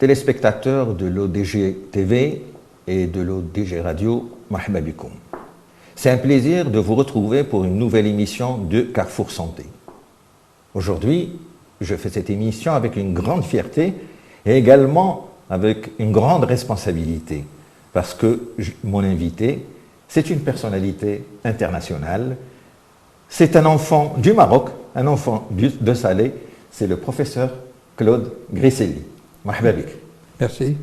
téléspectateurs de l'ODG TV et de l'ODG Radio, marhaba bikoum. C'est un plaisir de vous retrouver pour une nouvelle émission de Carrefour Santé. Aujourd'hui, je fais cette émission avec une grande fierté et également avec une grande responsabilité parce que mon invité, c'est une personnalité internationale. C'est un enfant du Maroc, un enfant de Salé, c'est le professeur Claude Grisselli. Marhaba bik. Merci.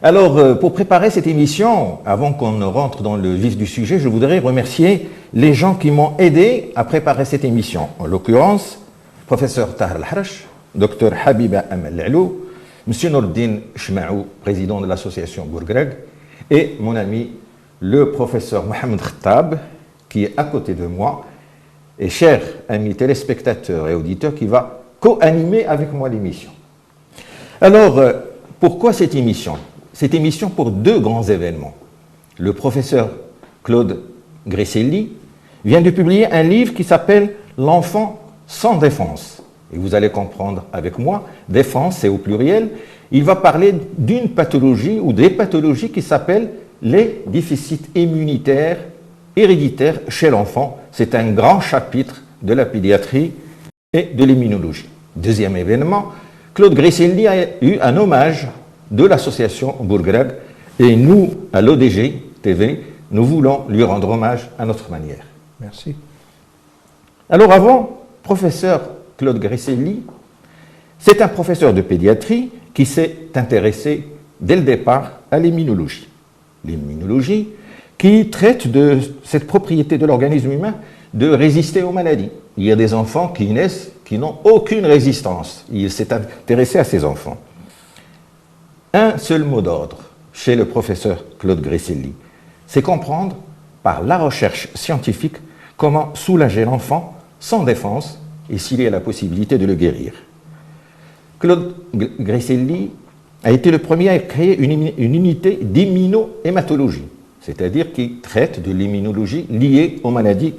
Alors, pour préparer cette émission, avant qu'on ne rentre dans le vif du sujet, je voudrais remercier les gens qui m'ont aidé à préparer cette émission. En l'occurrence, professeur Tahar Al-Harash, docteur Habiba Amal-La'lou, monsieur Nourdine Chmaou, président de l'association Bourgreg, et mon ami, le professeur Mohamed Khattab, qui est à côté de moi, et cher ami téléspectateur et auditeur, qui va co-animer avec moi l'émission. Alors, pourquoi cette émission? Cette émission pour deux grands événements. Le professeur Claude Grisselli vient de publier un livre qui s'appelle « L'enfant sans défense ». Et vous allez comprendre avec moi, défense c'est au pluriel, il va parler d'une pathologie ou des pathologies qui s'appellent les déficits immunitaires héréditaires chez l'enfant. C'est un grand chapitre de la pédiatrie et de l'immunologie. Deuxième événement, Claude Grisselli a eu un hommage de l'association Bourgreg et nous, à l'ODG TV, nous voulons lui rendre hommage à notre manière. Merci. Alors avant, professeur Claude Grisselli, c'est un professeur de pédiatrie qui s'est intéressé dès le départ à l'immunologie. L'immunologie qui traite de cette propriété de l'organisme humain de résister aux maladies. Il y a des enfants qui naissent qui n'ont aucune résistance. Il s'est intéressé à ces enfants. Un seul mot d'ordre chez le professeur Claude Grisselli, c'est comprendre par la recherche scientifique comment soulager l'enfant sans défense et s'il y a la possibilité de le guérir. Claude Grisselli a été le premier à créer une unité d'immunohématologie, c'est-à-dire qui traite de l'immunologie liée aux maladies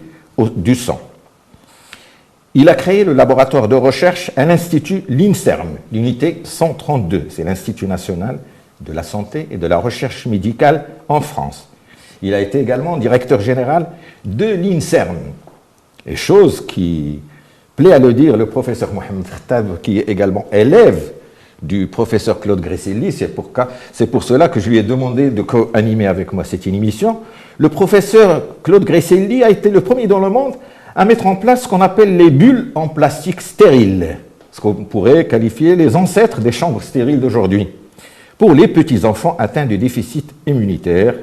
du sang. Il a créé le laboratoire de recherche à l'Institut l'INSERM, l'unité 132, c'est l'Institut national de la santé et de la recherche médicale en France. Il a été également directeur général de l'INSERM, et chose qui plaît à le dire, le professeur Mohamed Khattab, qui est également élève du professeur Claude Grisselli, c'est pour cela que je lui ai demandé de co-animer avec moi cette émission. Le professeur Claude Grisselli a été le premier dans le monde à mettre en place ce qu'on appelle les bulles en plastique stérile, ce qu'on pourrait qualifier les ancêtres des chambres stériles d'aujourd'hui, pour les petits-enfants atteints de déficit immunitaire,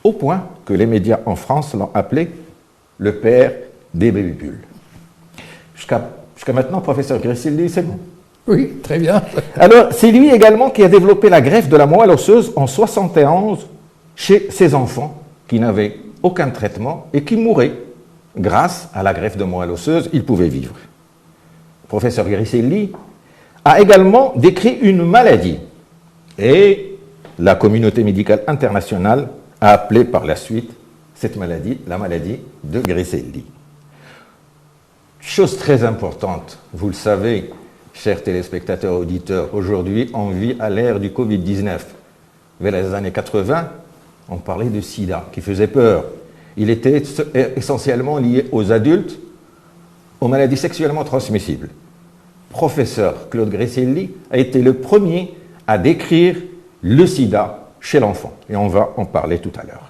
au point que les médias en France l'ont appelé le père des bébés-bulles. Jusqu'à maintenant, professeur Grisselli, c'est bon? Oui, très bien. Alors, c'est lui également qui a développé la greffe de la moelle osseuse en 1971 chez ces enfants qui n'avaient aucun traitement et qui mouraient. Grâce à la greffe de moelle osseuse, ils pouvaient vivre. Le professeur Grisselli a également décrit une maladie et la communauté médicale internationale a appelé par la suite cette maladie la maladie de Grisselli. Chose très importante, vous le savez, chers téléspectateurs et auditeurs, aujourd'hui on vit à l'ère du Covid-19. Vers les années 80, on parlait de sida qui faisait peur. Il était essentiellement lié aux adultes, aux maladies sexuellement transmissibles. Professeur Claude Grisselli a été le premier à décrire le sida chez l'enfant. Et on va en parler tout à l'heure.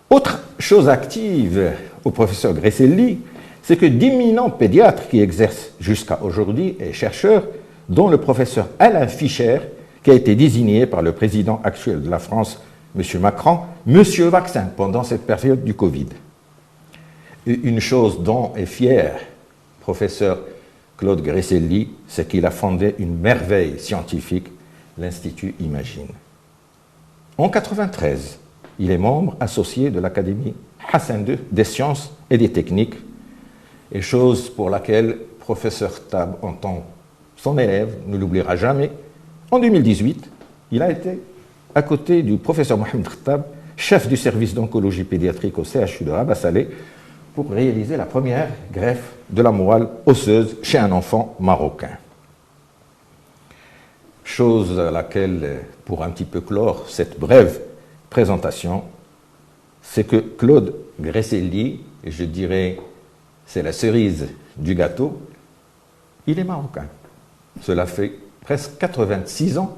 Autre chose active au professeur Grisselli, c'est que d'éminents pédiatres qui exercent jusqu'à aujourd'hui et chercheurs, dont le professeur Alain Fischer, qui a été désigné par le président actuel de la France, M. Macron, Monsieur Vaccin, pendant cette période du Covid. Une chose dont est fier professeur Claude Grisselli, c'est qu'il a fondé une merveille scientifique, l'Institut Imagine. En 1993, il est membre associé de l'Académie Hassan II des sciences et des techniques, et chose pour laquelle professeur Tab, en tant que son élève, ne l'oubliera jamais. En 2018, il a été à côté du professeur Mohamed Khattab, chef du service d'oncologie pédiatrique au CHU de Rabat Salé, pour réaliser la première greffe de la moelle osseuse chez un enfant marocain. chose à laquelle, pour un petit peu clore cette brève présentation, c'est que Claude Gresselli, et je dirais c'est la cerise du gâteau, il est marocain. Cela fait presque 86 ans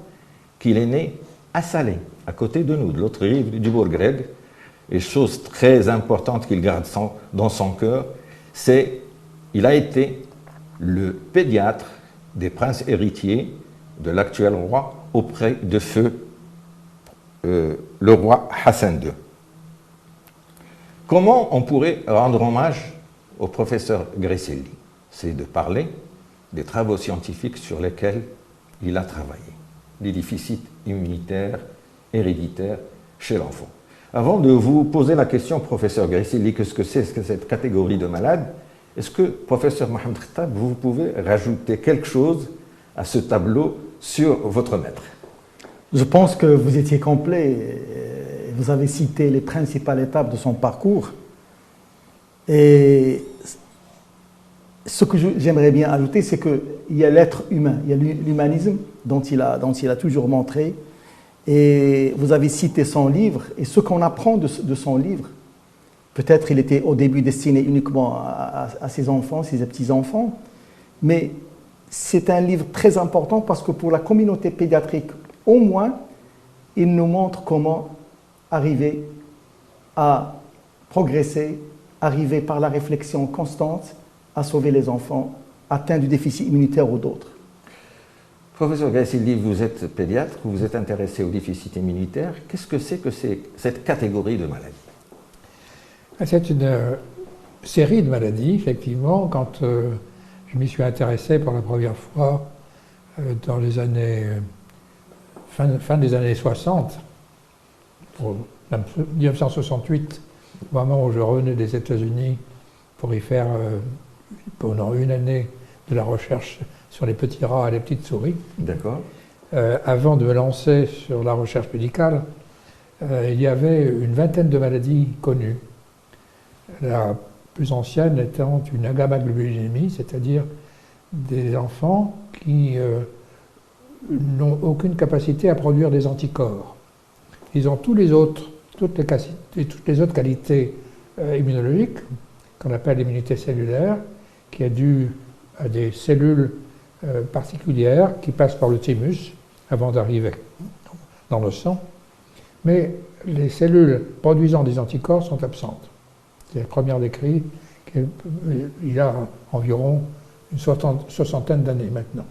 qu'il est né à Salé, à côté de nous, de l'autre rive du Bourgreg. Et chose très importante qu'il garde dans son cœur, c'est qu'il a été le pédiatre des princes héritiers de l'actuel roi auprès de feu le roi Hassan II. Comment on pourrait rendre hommage au professeur Gresselli? C'est de parler des travaux scientifiques sur lesquels il a travaillé, les déficits immunitaires héréditaires chez l'enfant. Avant de vous poser la question, professeur Gresselli, qu'est-ce que c'est que cette catégorie de malades? Est-ce que, professeur Mohamed Khattab, vous pouvez rajouter quelque chose à ce tableau sur votre maître? Je pense que vous étiez complet. Vous avez cité les principales étapes de son parcours. Et ce que j'aimerais bien ajouter, c'est qu'il y a l'être humain, il y a l'humanisme dont il a toujours montré. Et vous avez cité son livre, et ce qu'on apprend de son livre, peut-être il était au début destiné uniquement à ses enfants, ses petits-enfants, mais c'est un livre très important parce que pour la communauté pédiatrique, au moins, il nous montre comment arriver à progresser, arriver par la réflexion constante à sauver les enfants atteints du déficit immunitaire ou d'autres. Professeur Gresselli, vous êtes pédiatre, vous vous êtes intéressé au déficit immunitaire. Qu'est-ce que c'est cette catégorie de maladies? C'est une série de maladies, effectivement. Quand je m'y suis intéressé pour la première fois dans les années fin des années 60, pour 1968, au moment où je revenais des États-Unis pour y faire pendant une année de la recherche sur les petits rats et les petites souris. D'accord. Avant de me lancer sur la recherche médicale, il y avait une vingtaine de maladies connues. La plus ancienne étant une agammaglobulinémie, c'est-à-dire des enfants qui n'ont aucune capacité à produire des anticorps. Ils ont toutes les autres qualités immunologiques, qu'on appelle l'immunité cellulaire, qui est due à des cellules particulières qui passent par le thymus avant d'arriver dans le sang. Mais les cellules produisant des anticorps sont absentes. C'est la première décrite il y a environ une soixantaine d'années maintenant.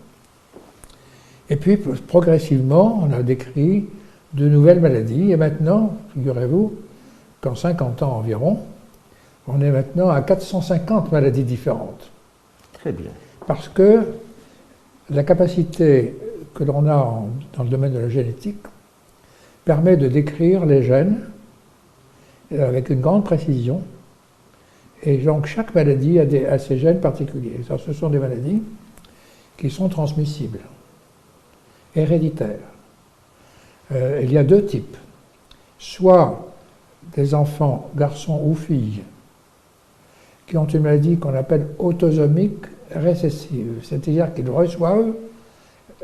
Et puis, progressivement, on a décrit de nouvelles maladies. Et maintenant, figurez-vous qu'en 50 ans environ, on est maintenant à 450 maladies différentes. Très bien. Parce que la capacité que l'on a dans le domaine de la génétique permet de décrire les gènes avec une grande précision. Et donc chaque maladie a ses gènes particuliers. Alors, ce sont des maladies qui sont transmissibles, héréditaires. Il y a deux types. Soit des enfants, garçons ou filles, qui ont une maladie qu'on appelle autosomique récessive, c'est-à-dire qu'ils reçoivent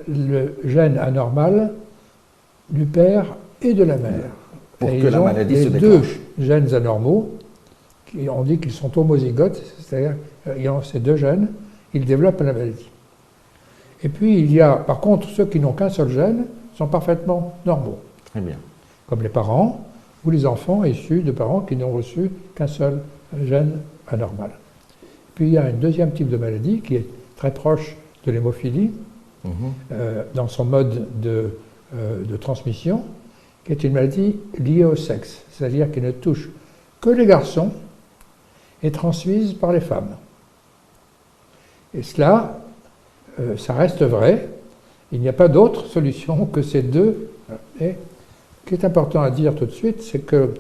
le gène anormal du père et de la mère. Pour et que ils la ont maladie les se deux déclenche. gènes anormaux, on dit qu'ils sont homozygotes, c'est-à-dire ayant ces deux gènes, ils développent la maladie. Et puis il y a, par contre, ceux qui n'ont qu'un seul gène sont parfaitement normaux. Très bien. Comme les parents ou les enfants issus de parents qui n'ont reçu qu'un seul gène anormal. Puis il y a un deuxième type de maladie qui est très proche de l'hémophilie, dans son mode de transmission, qui est une maladie liée au sexe, c'est-à-dire qui ne touche que les garçons et transmise par les femmes. Et cela, ça reste vrai. Il n'y a pas d'autre solution que ces deux. Et ce qui est important à dire tout de suite, c'est que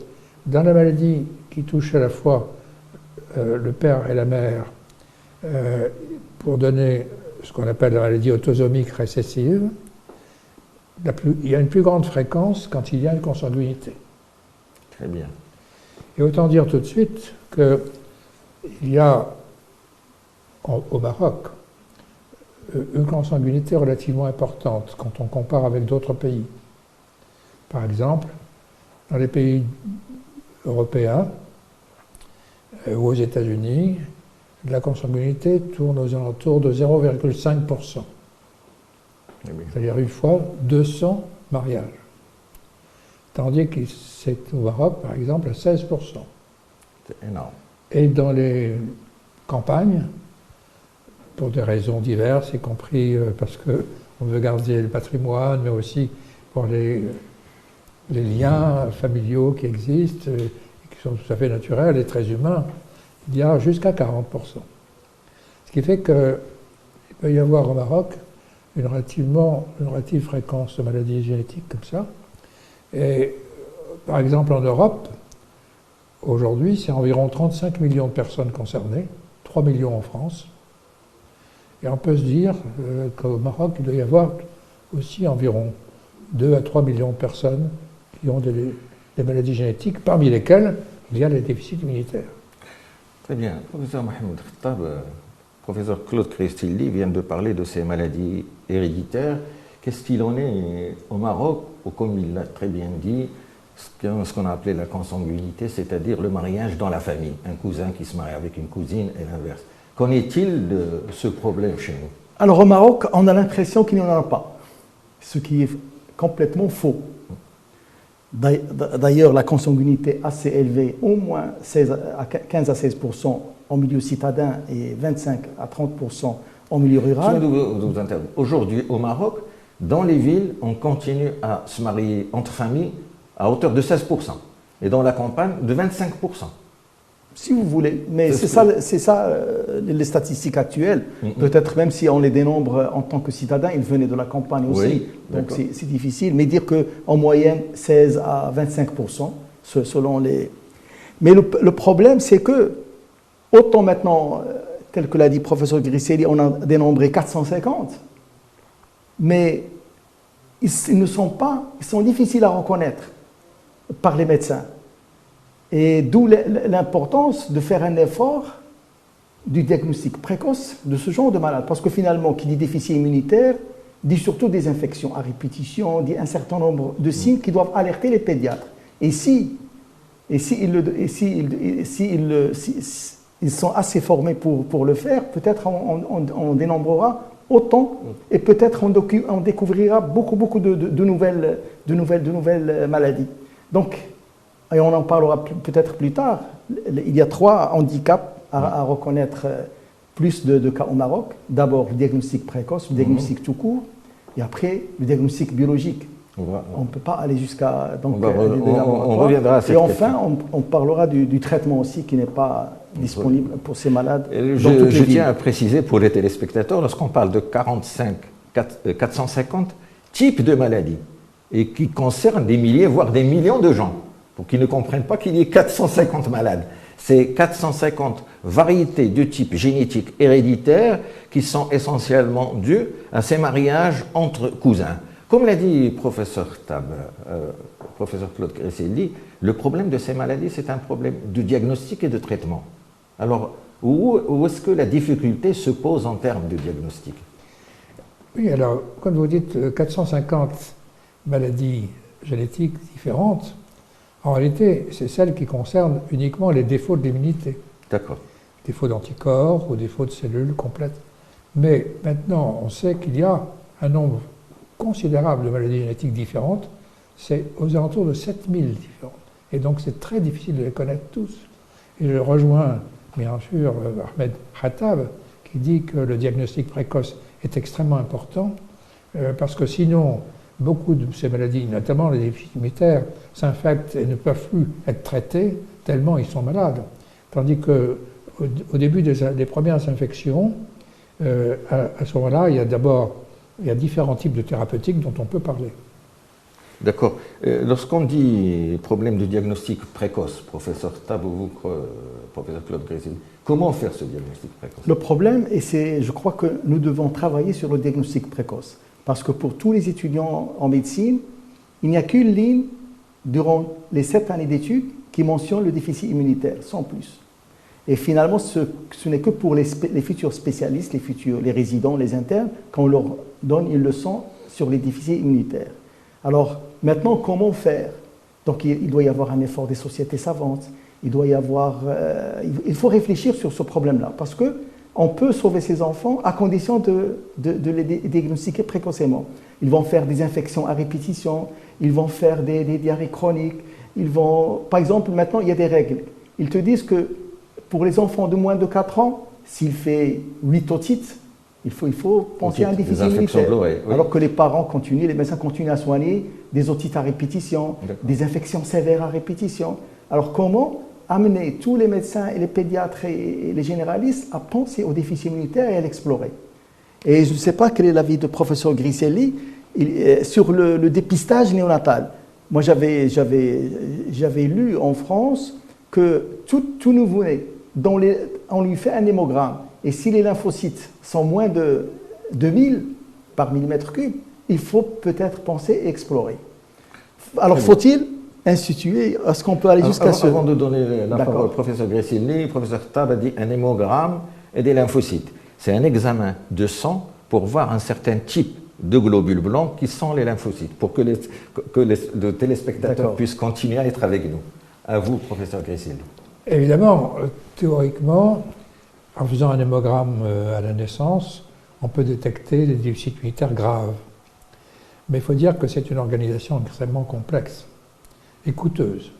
dans la maladie qui touche à la fois le père et la mère, pour donner ce qu'on appelle la maladie autosomique récessive, il y a une plus grande fréquence quand il y a une consanguinité. Très bien. Et autant dire tout de suite qu'il y a au Maroc une consanguinité relativement importante quand on compare avec d'autres pays. Par exemple, dans les pays européens ou aux États-Unis, la consanguinité tourne aux alentours de 0,5%. C'est-à-dire une fois 200 mariages. Tandis que c'est au Maroc, par exemple, à 16%. C'est énorme. Et dans les campagnes, pour des raisons diverses, y compris parce qu'on veut garder le patrimoine, mais aussi pour les liens familiaux qui existent, et qui sont tout à fait naturels et très humains, il y a jusqu'à 40%. Ce qui fait qu'il peut y avoir au Maroc une relative fréquence de maladies génétiques comme ça. Et par exemple en Europe, aujourd'hui, c'est environ 35 millions de personnes concernées, 3 millions en France. Et on peut se dire qu'au Maroc, il doit y avoir aussi environ 2 à 3 millions de personnes qui ont des maladies génétiques, parmi lesquelles il y a les déficits immunitaires. Très bien. Professeur Mohamed Khattab, professeur Claude Crestilly vient de parler de ces maladies héréditaires. Qu'est-ce qu'il en est au Maroc, ou comme il l'a très bien dit, ce qu'on a appelé la consanguinité, c'est-à-dire le mariage dans la famille, un cousin qui se marie avec une cousine et l'inverse. Qu'en est-il de ce problème chez nous? Alors au Maroc, on a l'impression qu'il n'y en a pas, ce qui est complètement faux. D'ailleurs, la consanguinité assez élevée, au moins 15 à 16% en milieu citadin et 25 à 30% en milieu rural. Aujourd'hui, au Maroc, dans les villes, on continue à se marier entre familles à hauteur de 16%. Et dans la campagne, de 25%. Si vous voulez. Mais c'est ça les statistiques actuelles. Peut-être même si on les dénombre en tant que citadins, ils venaient de la campagne aussi. Oui, donc c'est difficile. Mais dire qu'en moyenne, 16 à 25%, selon les... Mais le problème, c'est que, autant maintenant, tel que l'a dit le professeur Grisselli, on a dénombré 450, mais ils sont difficiles à reconnaître par les médecins. Et d'où l'importance de faire un effort du diagnostic précoce de ce genre de malade. Parce que finalement, qui dit déficit immunitaire, dit surtout des infections à répétition, dit un certain nombre de signes qui doivent alerter les pédiatres. Et s'ils sont assez formés pour le faire, peut-être on dénombrera autant et peut-être on découvrira beaucoup de nouvelles maladies. Donc, et on en parlera peut-être plus tard, il y a 3 handicaps à reconnaître plus de cas au Maroc. D'abord, le diagnostic précoce, le diagnostic tout court, et après, le diagnostic biologique. On ne peut pas aller jusqu'à... On reviendra à cette question. Et enfin, on parlera du traitement aussi qui n'est pas disponible pour ces malades. Je tiens à préciser pour les téléspectateurs, lorsqu'on parle de 450 types de maladies, et qui concernent des milliers, voire des millions de gens, pour qu'ils ne comprennent pas qu'il y ait 450 malades. C'est 450 variétés de type génétique héréditaire qui sont essentiellement dues à ces mariages entre cousins. Comme l'a dit professeur Claude Cresselly, le problème de ces maladies, c'est un problème de diagnostic et de traitement. Alors, où est-ce que la difficulté se pose en termes de diagnostic? Oui, alors, comme vous dites, 450 maladies génétiques différentes, en réalité, c'est celles qui concernent uniquement les défauts de l'immunité. D'accord. Défauts d'anticorps ou défauts de cellules complètes. Mais maintenant, on sait qu'il y a un nombre considérable de maladies génétiques différentes. C'est aux alentours de 7000 différentes. Et donc, c'est très difficile de les connaître tous. Et je rejoins, bien sûr, Ahmed Khattab, qui dit que le diagnostic précoce est extrêmement important, parce que sinon, beaucoup de ces maladies, notamment les déficits immunitaires, s'infectent et ne peuvent plus être traités tellement ils sont malades. Tandis qu'au début des premières infections, à ce moment-là, il y a différents types de thérapeutiques dont on peut parler. D'accord. Lorsqu'on dit problème de diagnostic précoce, professeur Tabou, professeur Claude Grisselly, comment faire ce diagnostic précoce? Le problème, et je crois que nous devons travailler sur le diagnostic précoce. Parce que pour tous les étudiants en médecine, il n'y a qu'une ligne durant les 7 années d'études qui mentionne le déficit immunitaire, sans plus. Et finalement, ce n'est que pour les futurs spécialistes, les résidents, les internes, qu'on leur donne une leçon sur les déficits immunitaires. Alors, maintenant, comment faire? Donc, il doit y avoir un effort des sociétés savantes. Il faut réfléchir sur ce problème-là, parce qu'on peut sauver ces enfants à condition de les diagnostiquer précocement. Ils vont faire des infections à répétition, ils vont faire des diarrhées chroniques, par exemple, maintenant, il y a des règles. Ils te disent que pour les enfants de moins de 4 ans, s'il fait 8 otites, il faut penser à un déficit immunitaire. Oui. Alors que les parents continuent, les médecins continuent à soigner des otites à répétition, des infections sévères à répétition. Alors comment amener tous les médecins et les pédiatres et les généralistes à penser au déficit immunitaire et à l'explorer? Et je ne sais pas quel est l'avis du professeur Griselli sur le dépistage néonatal. Moi, j'avais lu en France que tout nouveau-né, on lui fait un hémogramme, et si les lymphocytes sont moins de 2000 par millimètre cube, il faut peut-être penser et explorer. Alors, faut-il instituer, est-ce qu'on peut aller jusqu'à ce... Avant de donner la parole au professeur Griselli, le professeur Tab a dit un hémogramme et des lymphocytes. C'est un examen de sang pour voir un certain type de globules blancs qui sont les lymphocytes, pour que le téléspectateur puisse continuer à être avec nous. À vous, professeur Griselli. Évidemment, théoriquement, en faisant un hémogramme à la naissance, on peut détecter des déficits immunitaires graves. Mais il faut dire que c'est une organisation extrêmement complexe et coûteuse.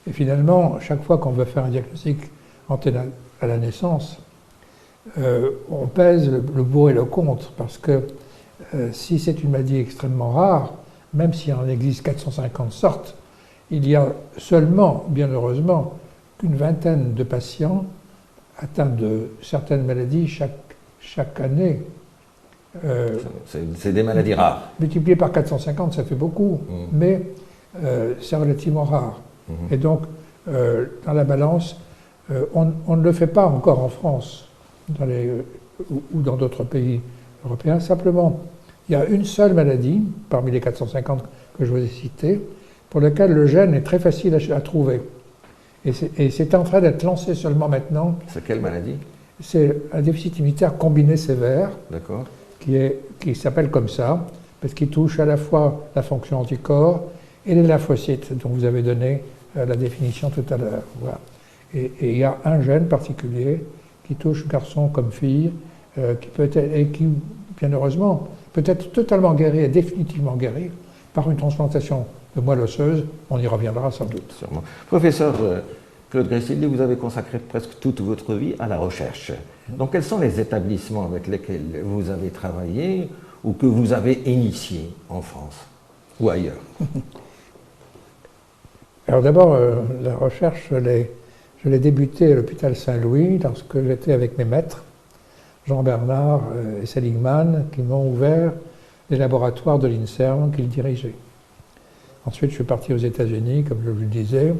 Et finalement, chaque fois qu'on veut faire un diagnostic anténal à la naissance, on pèse le pour et le contre, parce que si c'est une maladie extrêmement rare, même s'il en existe 450 sortes, il y a seulement, bien heureusement, qu'une vingtaine de patients atteints de certaines maladies chaque année. C'est des maladies rares. Multiplié par 450, ça fait beaucoup, mais c'est relativement rare. Et donc, dans la balance, on ne le fait pas encore en France ou dans d'autres pays européens. Simplement, il y a une seule maladie, parmi les 450 que je vous ai citées, pour laquelle le gène est très facile à trouver. Et c'est en train d'être lancé seulement maintenant. C'est quelle maladie? C'est un déficit immunitaire combiné sévère, qui s'appelle comme ça, parce qu'il touche à la fois la fonction anticorps et les lymphocytes, dont vous avez donné la définition tout à l'heure. Voilà. Et il y a un gène particulier qui touche garçon comme fille, qui peut être, et qui, bien heureusement, peut être totalement guéri et définitivement guéri par une transplantation de moelle osseuse. On y reviendra sans doute. Sûrement. Professeur Claude Griselli, vous avez consacré presque toute votre vie à la recherche. Donc, quels sont les établissements avec lesquels vous avez travaillé ou que vous avez initiés en France ou ailleurs? Alors d'abord, la recherche, je l'ai débutée à l'hôpital Saint-Louis lorsque j'étais avec mes maîtres, Jean Bernard et Seligman, qui m'ont ouvert les laboratoires de l'INSERM qu'ils dirigeaient. Ensuite, je suis parti aux États-Unis, comme je vous le disais,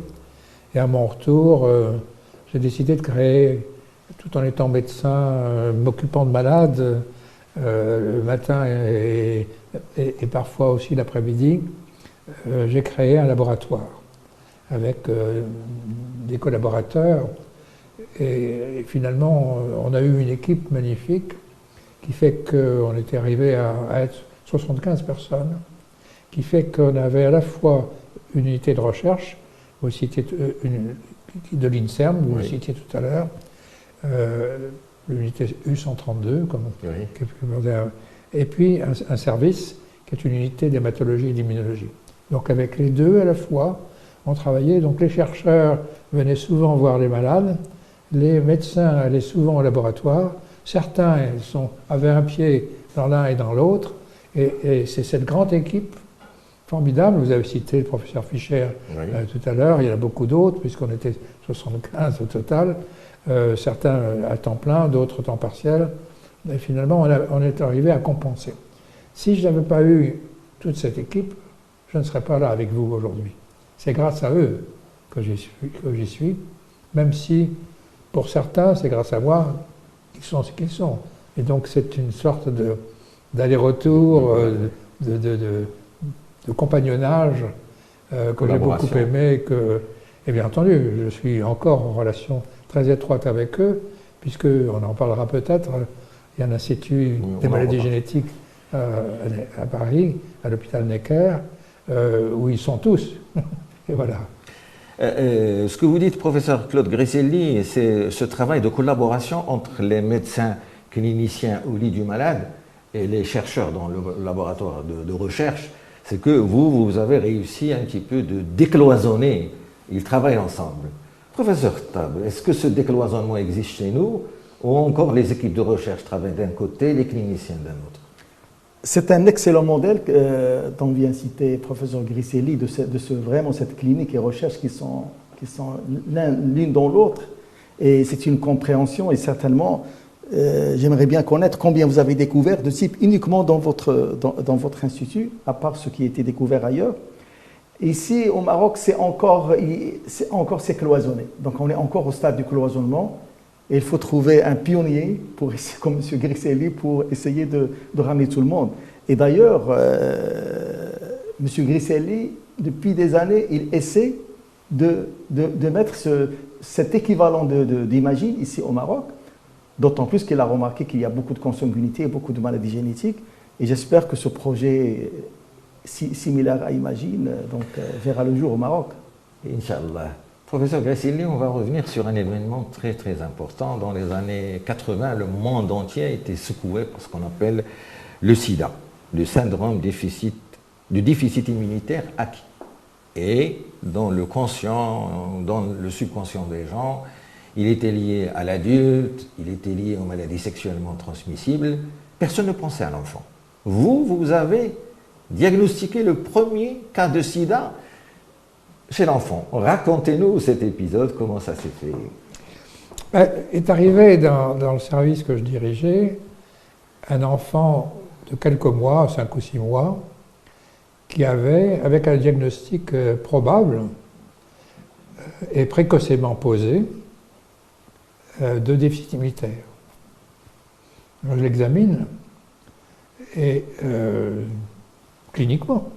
et à mon retour, j'ai décidé de créer, tout en étant médecin, m'occupant de malades, le matin et parfois aussi l'après-midi, j'ai créé un laboratoire avec des collaborateurs. Et finalement, on a eu une équipe magnifique qui fait qu'on était arrivé à être 75 personnes, qui fait qu'on avait à la fois une unité de recherche, vous citiez de l'INSERM, vous le citiez tout à l'heure, l'unité U132, et puis un service qui est une unité d'hématologie et d'immunologie. Donc avec les deux à la fois, on travaillait. Donc les chercheurs venaient souvent voir les malades, les médecins allaient souvent au laboratoire, certains avaient un pied dans l'un et dans l'autre, et c'est cette grande équipe formidable. Vous avez cité le professeur Fischer tout à l'heure, il y en a beaucoup d'autres, puisqu'on était 75 au total, certains à temps plein, d'autres temps partiel, et finalement on est arrivé à compenser. Si je n'avais pas eu toute cette équipe, je ne serais pas là avec vous aujourd'hui. C'est grâce à eux que j'y suis, même si, pour certains, c'est grâce à moi qu'ils sont ce qu'ils sont. Et donc c'est une sorte d'aller-retour, de compagnonnage que j'ai beaucoup aimé Et bien entendu, je suis encore en relation très étroite avec eux, puisqu'on en parlera peut-être, il y a un institut des maladies génétiques à Paris, à l'hôpital Necker, où ils sont tous. Et voilà. Ce que vous dites, professeur Claude Grisselli, c'est ce travail de collaboration entre les médecins cliniciens au lit du malade et les chercheurs dans le laboratoire de recherche, c'est que vous avez réussi un petit peu de décloisonner. Ils travaillent ensemble. Professeur Table, est-ce que ce décloisonnement existe chez nous ou encore les équipes de recherche travaillent d'un côté, les cliniciens d'un autre? C'est un excellent modèle dont vient citer le professeur Grisselli, vraiment cette clinique et recherche qui sont l'une dans l'autre. Et c'est une compréhension et certainement, j'aimerais bien connaître combien vous avez découvert de types uniquement dans votre institut, à part ce qui a été découvert ailleurs. Ici, au Maroc, c'est encore cloisonné. Donc on est encore au stade du cloisonnement. Et il faut trouver un pionnier, comme M. Grisselli, pour essayer de ramener tout le monde. Et d'ailleurs, M. Grisselli, depuis des années, il essaie de mettre cet équivalent d'Imagine ici au Maroc, d'autant plus qu'il a remarqué qu'il y a beaucoup de consanguinité et beaucoup de maladies génétiques. Et j'espère que ce projet similaire à Imagine verra le jour au Maroc. Inch'Allah. Professeur Grisselli, on va revenir sur un événement très très important. Dans les années 80, le monde entier a été secoué par ce qu'on appelle le sida, le syndrome du déficit immunitaire acquis. Et dans le subconscient des gens, il était lié à l'adulte, il était lié aux maladies sexuellement transmissibles. Personne ne pensait à l'enfant. Vous avez diagnostiqué le premier cas de sida chez l'enfant. Racontez-nous cet épisode, comment ça s'est fait. Est arrivé dans le service que je dirigeais un enfant de quelques mois, 5 ou 6 mois, qui avait, avec un diagnostic probable et précocement posé, de déficit immunitaire. Alors, je l'examine et cliniquement.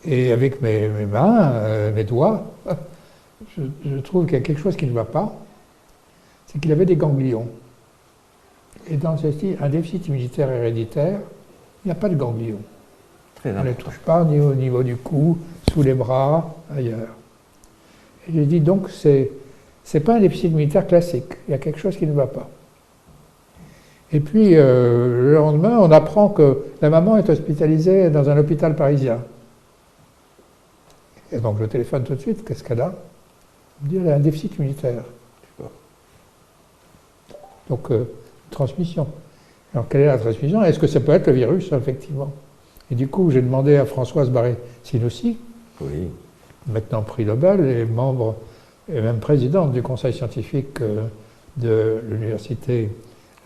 Et avec mes mains, mes doigts, je trouve qu'il y a quelque chose qui ne va pas. C'est qu'il avait des ganglions. Et dans un déficit immunitaire héréditaire, il n'y a pas de ganglions. On ne les touche pas ni au niveau du cou, sous les bras, ailleurs. Et j'ai dit donc, c'est pas un déficit immunitaire classique. Il y a quelque chose qui ne va pas. Et puis, le lendemain, on apprend que la maman est hospitalisée dans un hôpital parisien. Et donc je téléphone tout de suite, qu'est-ce qu'elle a? Elle me dit, elle a un déficit immunitaire. Donc, transmission. Alors, quelle est la transmission? Est-ce que ça peut être le virus, effectivement? Et du coup, j'ai demandé à Françoise Barré-Sinoussi, oui, maintenant prix Nobel, et membre et même présidente du conseil scientifique de l'université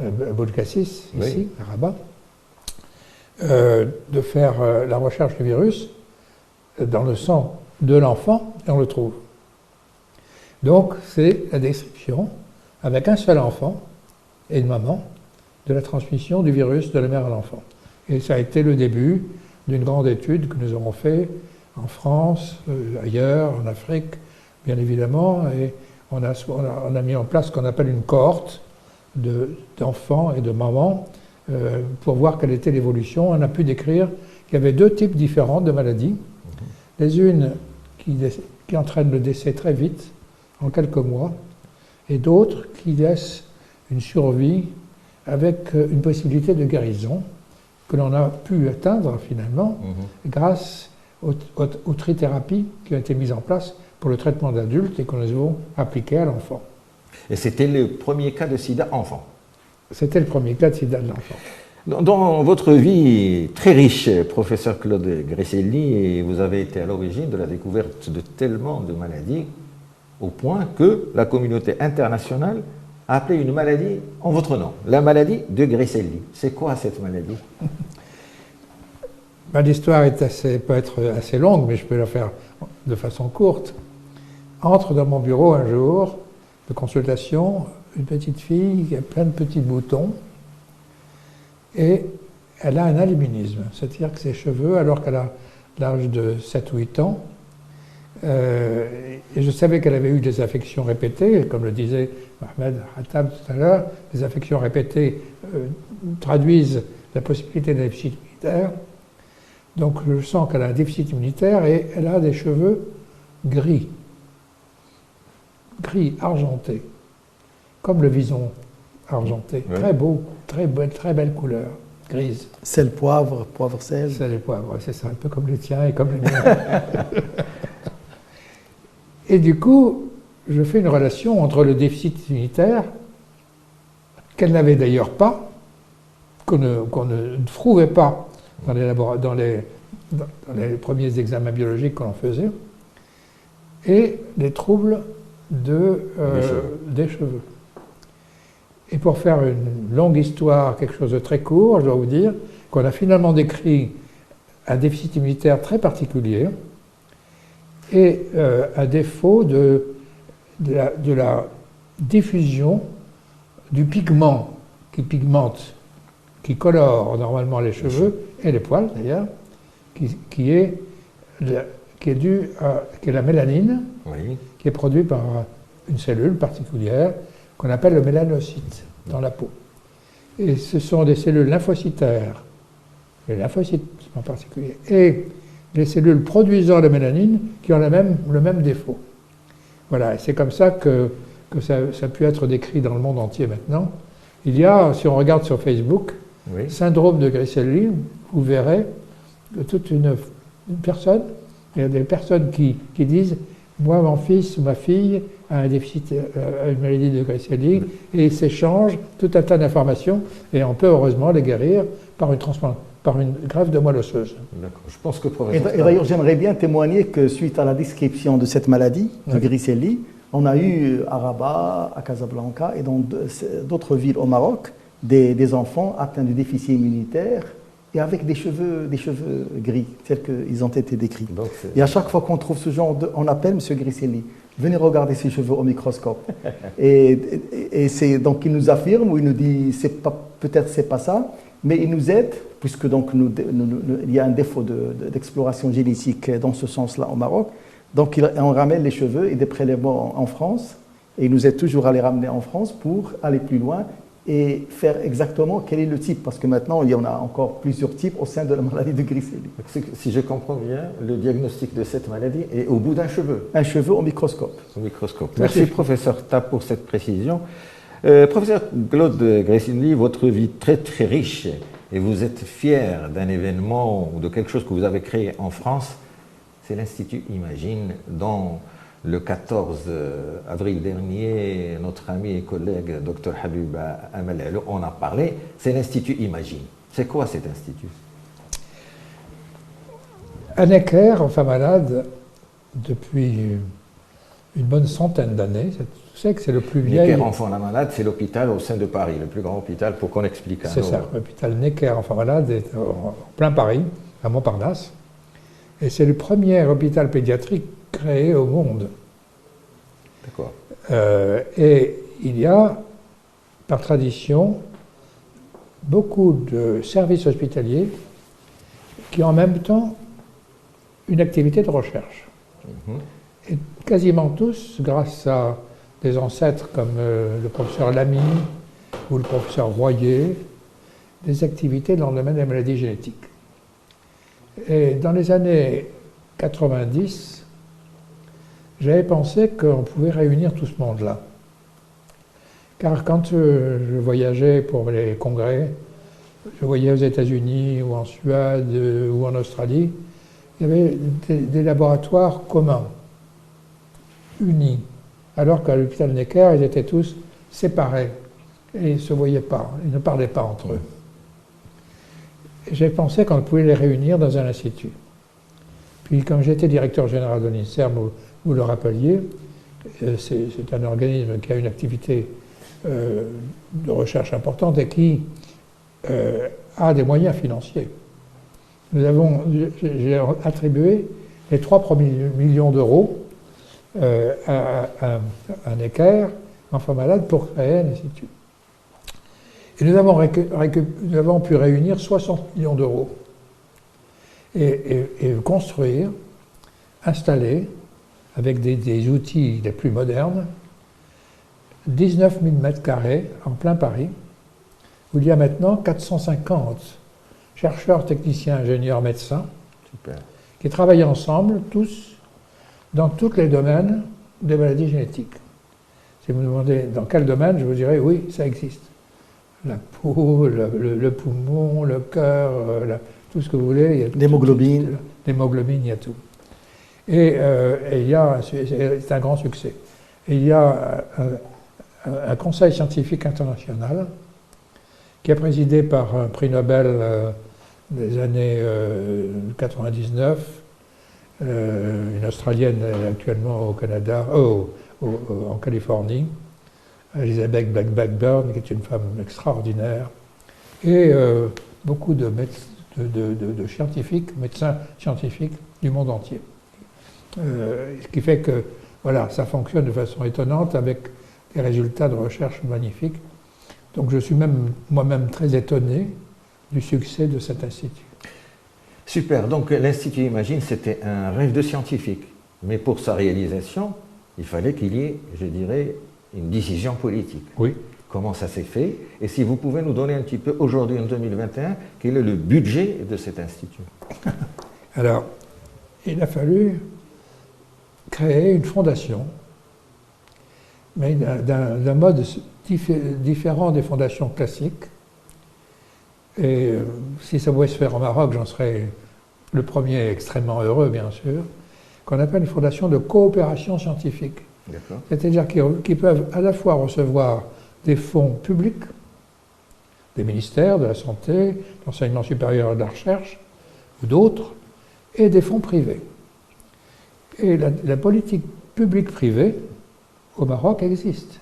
Boulkassis, ici, à Rabat, de faire la recherche du virus dans le sang de l'enfant, et on le trouve. Donc, c'est la description, avec un seul enfant et une maman, de la transmission du virus de la mère à l'enfant. Et ça a été le début d'une grande étude que nous avons fait en France, ailleurs, en Afrique, bien évidemment, et on a mis en place ce qu'on appelle une cohorte d'enfants et de mamans pour voir quelle était l'évolution. On a pu décrire qu'il y avait 2 types différents de maladies. Les unes qui entraînent le décès très vite, en quelques mois, et d'autres qui laissent une survie avec une possibilité de guérison que l'on a pu atteindre finalement grâce aux trithérapies qui ont été mises en place pour le traitement d'adultes et que nous avons appliquées à l'enfant. Et c'était le premier cas de sida enfant? C'était le premier cas de sida de l'enfant. Dans votre vie très riche, professeur Claude Grisselli, vous avez été à l'origine de la découverte de tellement de maladies, au point que la communauté internationale a appelé une maladie en votre nom, la maladie de Grisselli. C'est quoi cette maladie? L'histoire peut être assez longue, mais je peux la faire de façon courte. Entre dans mon bureau un jour de consultation une petite fille qui a plein de petits boutons, et elle a un albinisme, c'est-à-dire que ses cheveux, alors qu'elle a l'âge de 7 ou 8 ans, Et je savais qu'elle avait eu des affections répétées, comme le disait Mohamed Hattab tout à l'heure. Les affections répétées traduisent la possibilité d'un déficit immunitaire. Donc je sens qu'elle a un déficit immunitaire et elle a des cheveux gris argentés, comme le vison argenté. Oui. Très beau, très belle couleur, grise. Sel, poivre, sel. Sel et poivre, c'est ça, un peu comme les tiens et comme les miens. Et du coup, je fais une relation entre le déficit immunitaire, qu'elle n'avait d'ailleurs pas, qu'on ne trouvait pas dans les premiers examens biologiques qu'on faisait, et les troubles des cheveux. Et pour faire une longue histoire, quelque chose de très court, je dois vous dire qu'on a finalement décrit un déficit immunitaire très particulier et un défaut de la diffusion du pigment qui pigmente, qui colore normalement les cheveux et les poils d'ailleurs, qui est la mélanine, oui, qui est produite par une cellule particulière qu'on appelle le mélanocyte dans la peau. Et ce sont des cellules lymphocytaires, les lymphocytes en particulier, et les cellules produisant la mélanine qui ont le même défaut. Voilà, et c'est comme ça que ça a pu être décrit dans le monde entier maintenant. Il y a, si on regarde sur Facebook, oui, syndrome de Griscelli, vous verrez toute une personne, il y a des personnes qui disent « Moi, mon fils ou ma fille a un déficit, a une maladie de Griscelli » et ils s'échangent tout un tas d'informations et on peut heureusement les guérir par une greffe de moelle osseuse. D'accord. Je pense que et d'ailleurs, j'aimerais bien témoigner que suite à la description de cette maladie, de Griscelli, on a eu à Rabat, à Casablanca et dans d'autres villes au Maroc, des enfants atteints de déficit immunitaire et avec des cheveux gris, tels qu'ils ont été décrits. Donc, et à chaque fois qu'on trouve ce genre on appelle M. Griscelli. Venez regarder ses cheveux au microscope. et c'est donc il nous affirme ou il nous dit peut-être c'est pas ça, mais il nous aide puisque donc il y a un défaut d'exploration génétique dans ce sens-là au Maroc. Donc on ramène les cheveux et des prélèvements en France et il nous aide toujours à les ramener en France pour aller plus loin et faire exactement quel est le type, parce que maintenant il y en a encore plusieurs types au sein de la maladie de Griscelli. Si je comprends bien, le diagnostic de cette maladie est au bout d'un cheveu. Un cheveu au microscope. Au microscope. Merci professeur Tapp pour cette précision. Professeur Claude Griscelli, votre vie très très riche et vous êtes fier d'un événement ou de quelque chose que vous avez créé en France, c'est l'Institut Imagine dont le 14 avril dernier, notre ami et collègue Dr Habib Amal en a parlé. C'est l'Institut Imagine. C'est quoi cet institut? À Necker, enfant malade, depuis une bonne centaine d'années, je sais que c'est le plus vieil. Necker enfant malade, c'est l'hôpital au sein de Paris, le plus grand hôpital, pour qu'on explique. C'est ça, l'hôpital Necker enfant malade est en plein Paris, à Montparnasse. Et c'est le premier hôpital pédiatrique créé au monde. D'accord. Et il y a, par tradition, beaucoup de services hospitaliers qui ont en même temps une activité de recherche. Mmh. Et quasiment tous, grâce à des ancêtres comme le professeur Lamy ou le professeur Royer, des activités dans le domaine des maladies génétiques. Et dans les années 90, j'avais pensé qu'on pouvait réunir tout ce monde-là. Car quand je voyageais pour les congrès, je voyais aux États-Unis ou en Suède ou en Australie, il y avait des laboratoires communs, unis, alors qu'à l'hôpital Necker, ils étaient tous séparés et ils ne se voyaient pas, ils ne parlaient pas entre eux. J'ai pensé qu'on pouvait les réunir dans un institut. Puis, comme j'étais directeur général de l'INSERM, vous le rappeliez, c'est un organisme qui a une activité de recherche importante et qui a des moyens financiers. J'ai attribué les 3 premiers millions d'euros à Necker, enfant malade, pour créer un institut. Et nous avons pu réunir 60 millions d'euros et construire, installer avec des outils les plus modernes, 19 000 mètres carrés en plein Paris, où il y a maintenant 450 chercheurs, techniciens, ingénieurs, médecins, Super. qui travaillent ensemble, tous, dans tous les domaines des maladies génétiques. Si vous me demandez dans quel domaine, je vous dirais oui, ça existe. La peau, le poumon, le cœur, tout ce que vous voulez. Il y a L'hémoglobine. L'hémoglobine, il y a tout. Et il y a, c'est un grand succès. Et il y a un conseil scientifique international qui est présidé par un prix Nobel des années 99, une Australienne actuellement au Canada, en Californie, Elizabeth Blackburn, qui est une femme extraordinaire, et beaucoup de scientifiques, médecins scientifiques du monde entier. Ce qui fait que voilà, ça fonctionne de façon étonnante avec des résultats de recherche magnifiques. Donc je suis même moi-même très étonné du succès de cet institut. Super, donc l'Institut Imagine, c'était un rêve de scientifique. Mais pour sa réalisation, il fallait qu'il y ait, je dirais, une décision politique. Oui. Comment ça s'est fait? Et si vous pouvez nous donner un petit peu, aujourd'hui en 2021, quel est le budget de cet institut? Alors, il a fallu créer une fondation, mais d'un mode différent des fondations classiques. Et si ça pouvait se faire au Maroc, j'en serais le premier extrêmement heureux, bien sûr, qu'on appelle une fondation de coopération scientifique. C'est-à-dire qu'ils peuvent à la fois recevoir des fonds publics, des ministères de la Santé, de l'Enseignement supérieur et de la Recherche, ou d'autres, et des fonds privés. Et la politique publique-privée au Maroc existe.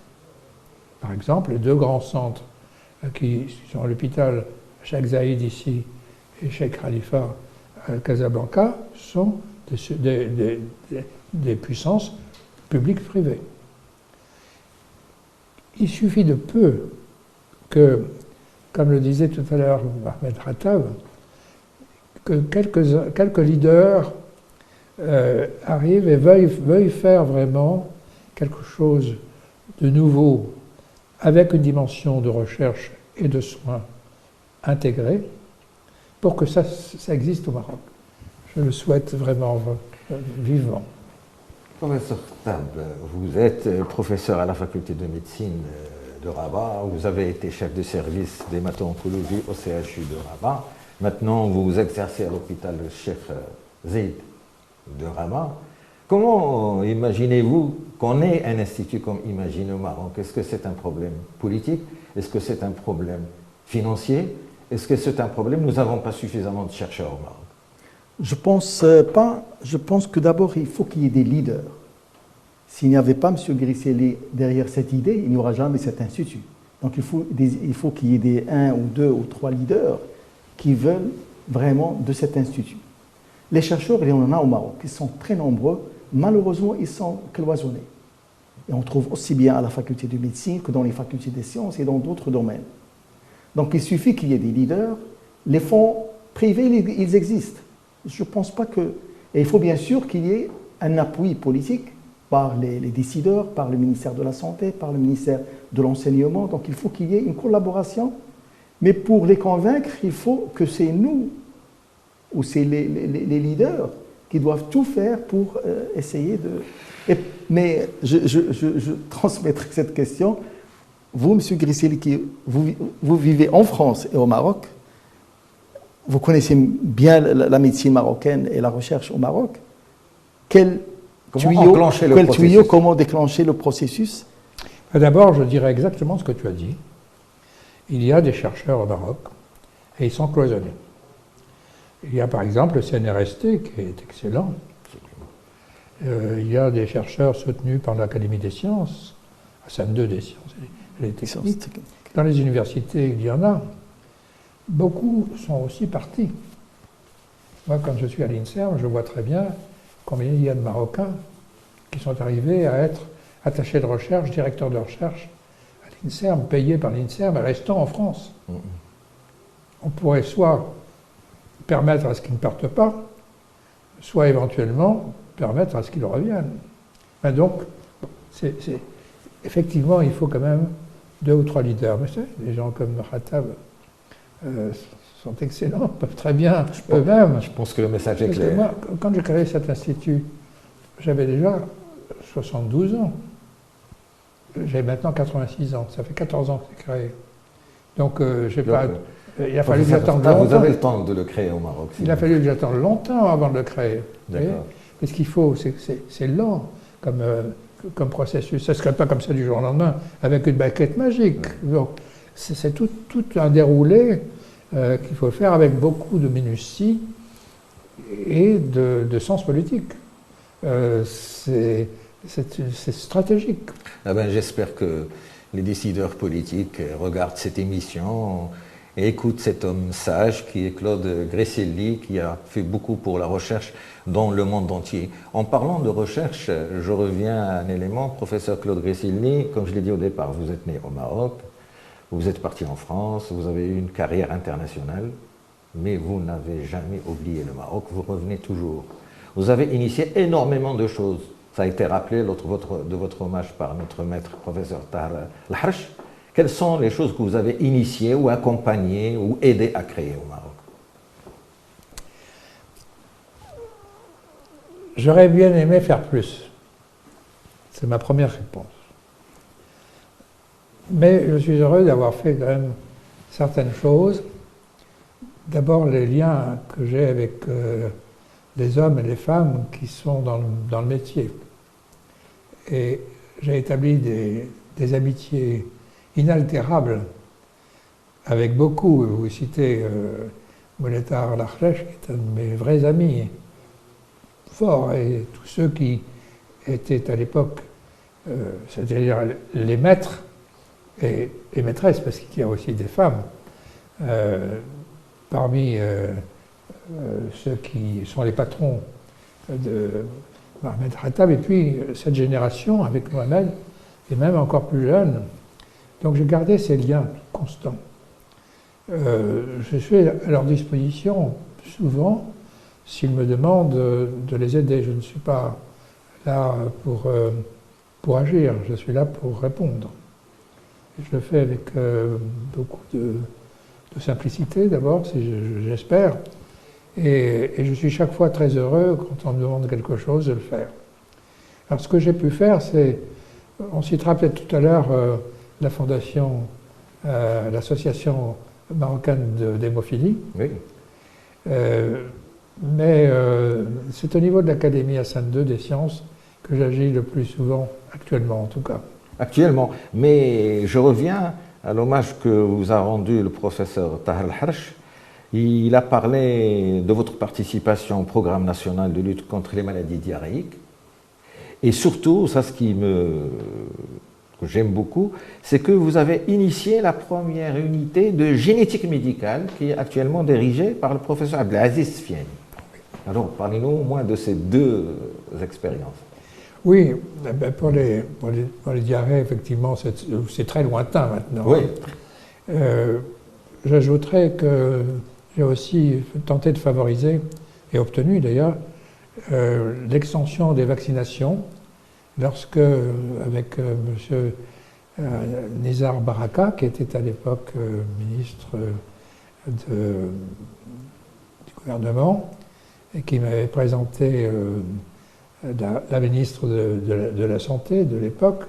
Par exemple, les deux grands centres qui sont l'hôpital Cheikh Zayed ici et Cheikh Khalifa à Casablanca sont des puissances publiques-privées. Il suffit de peu que, comme le disait tout à l'heure Ahmed Rattab, que quelques leaders arrivent et veuillent faire vraiment quelque chose de nouveau avec une dimension de recherche et de soins intégrée pour que ça existe au Maroc. Je le souhaite vraiment vivement. Professeur Tab, vous êtes professeur à la faculté de médecine de Rabat, vous avez été chef de service d'hémato-oncologie au CHU de Rabat. Maintenant, vous exercez à l'hôpital Cheikh Zayed de Rabat. Comment imaginez-vous qu'on ait un institut comme Imagine au Maroc? Est-ce que c'est un problème politique? Est-ce que c'est un problème financier? Est-ce que c'est un problème? Nous n'avons pas suffisamment de chercheurs au Maroc. Je pense pas. Je pense que d'abord, il faut qu'il y ait des leaders. S'il n'y avait pas M. Grisselli derrière cette idée, il n'y aura jamais cet institut. Donc il faut qu'il y ait un ou deux ou trois leaders qui veulent vraiment de cet institut. Les chercheurs, il y en a au Maroc, ils sont très nombreux. Malheureusement, ils sont cloisonnés. Et on trouve aussi bien à la faculté de médecine que dans les facultés des sciences et dans d'autres domaines. Donc il suffit qu'il y ait des leaders. Les fonds privés, ils existent. Je ne pense pas que... Et il faut bien sûr qu'il y ait un appui politique par les décideurs, par le ministère de la Santé, par le ministère de l'Enseignement. Donc il faut qu'il y ait une collaboration. Mais pour les convaincre, il faut que c'est nous, ou c'est les leaders, qui doivent tout faire pour essayer de... Mais je transmettrai cette question. Vous, M. Grisselli, vous vivez en France et au Maroc, vous connaissez bien la médecine marocaine et la recherche au Maroc. Quel tuyau, comment déclencher le processus? D'abord, je dirais exactement ce que tu as dit. Il y a des chercheurs au Maroc et ils sont cloisonnés. Il y a par exemple le CNRST qui est excellent. Il y a des chercheurs soutenus par l'Académie des sciences, la SAM2 des sciences et les techniques. Dans les universités, il y en a. Beaucoup sont aussi partis. Moi, quand je suis à l'INSERM, je vois très bien combien il y a de Marocains qui sont arrivés à être attachés de recherche, directeurs de recherche à l'INSERM, payés par l'INSERM et restant en France. On pourrait soit permettre à ce qu'ils ne partent pas, soit éventuellement permettre à ce qu'ils reviennent. Enfin, donc, effectivement, il faut quand même 2 ou 3 leaders. Mais des gens comme Khattab sont excellents, peuvent très bien eux-mêmes. Je pense que le message est Parce que clair. moi, quand j'ai créé cet institut, j'avais déjà 72 ans. J'ai maintenant 86 ans. Ça fait 14 ans que c'est créé. Donc, il a fallu que j'attende longtemps. Vous avez le temps de le créer au Maroc. Il a fallu que j'attende longtemps avant de le créer. D'accord. Et ce qu'il faut, c'est lent comme processus. Ça ne se crée pas comme ça du jour au lendemain, avec une baguette magique. Donc, c'est tout un déroulé qu'il faut faire avec beaucoup de minutie et de sens politique. C'est stratégique. Ah ben, j'espère que les décideurs politiques regardent cette émission et écoutent cet homme sage qui est Claude Gresselli, qui a fait beaucoup pour la recherche dans le monde entier. En parlant de recherche, je reviens à un élément. Professeur Claude Gresselli, comme je l'ai dit au départ, vous êtes né au Maroc, vous êtes parti en France, vous avez eu une carrière internationale, mais vous n'avez jamais oublié le Maroc, vous revenez toujours. Vous avez initié énormément de choses. Ça a été rappelé de votre hommage par notre maître, professeur Tahar El-Harch. Quelles sont les choses que vous avez initiées ou accompagnées ou aidées à créer au Maroc? J'aurais bien aimé faire plus. C'est ma première réponse. Mais je suis heureux d'avoir fait quand même certaines choses. D'abord, les liens que j'ai avec les hommes et les femmes qui sont dans le métier. Et j'ai établi des amitiés inaltérables avec beaucoup. Vous citez Moulettar El-Harch, qui est un de mes vrais amis, forts, et tous ceux qui étaient à l'époque, c'est-à-dire les maîtres et les maîtresses, parce qu'il y a aussi des femmes, parmi ceux qui sont les patrons de Mohamed Khattab, et puis cette génération avec Mohamed, et même encore plus jeune. Donc j'ai gardé ces liens constants. Je suis à leur disposition souvent s'ils me demandent de les aider. Je ne suis pas là pour agir, je suis là pour répondre. Je le fais avec beaucoup de simplicité d'abord, j'espère, et je suis chaque fois très heureux quand on me demande quelque chose de le faire. Alors ce que j'ai pu faire, c'est, on citera peut-être tout à l'heure la fondation, l'association marocaine d'hémophilie, Oui. mais c'est au niveau de l'Académie Hassan II des sciences que j'agis le plus souvent, actuellement en tout cas. Actuellement. Mais je reviens à l'hommage que vous a rendu le professeur Tahar El-Harch. Il a parlé de votre participation au programme national de lutte contre les maladies diarrhéiques. Et surtout, ça, que j'aime beaucoup, c'est que vous avez initié la première unité de génétique médicale qui est actuellement dirigée par le professeur Abdelaziz Sfiani. Alors, parlez-nous au moins de ces deux expériences. Oui, pour les diarrhées, effectivement, c'est très lointain maintenant. Oui. J'ajouterais que j'ai aussi tenté de favoriser, et obtenu d'ailleurs, l'extension des vaccinations, lorsque, avec M. Nizar Baraka, qui était à l'époque ministre du gouvernement, et qui m'avait présenté la ministre de la Santé de l'époque,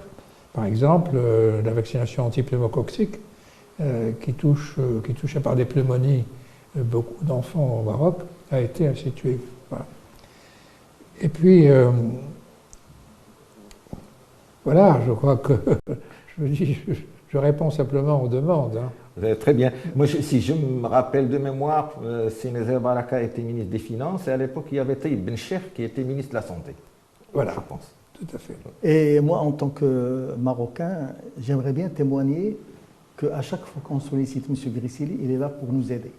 par exemple, la vaccination antipneumococcique, qui touchait par des pneumonies beaucoup d'enfants au Maroc, a été instituée. Voilà. Et puis, voilà, je crois que je réponds simplement aux demandes. Hein. Très bien. Moi, si je me rappelle de mémoire, Nizar Baraka était ministre des Finances et à l'époque, il y avait Taïb Ben Cheikh qui était ministre de la Santé. Voilà, je pense. Tout à fait. Et moi, en tant que Marocain, j'aimerais bien témoigner qu'à chaque fois qu'on sollicite M. Gresselli, il est là pour nous aider.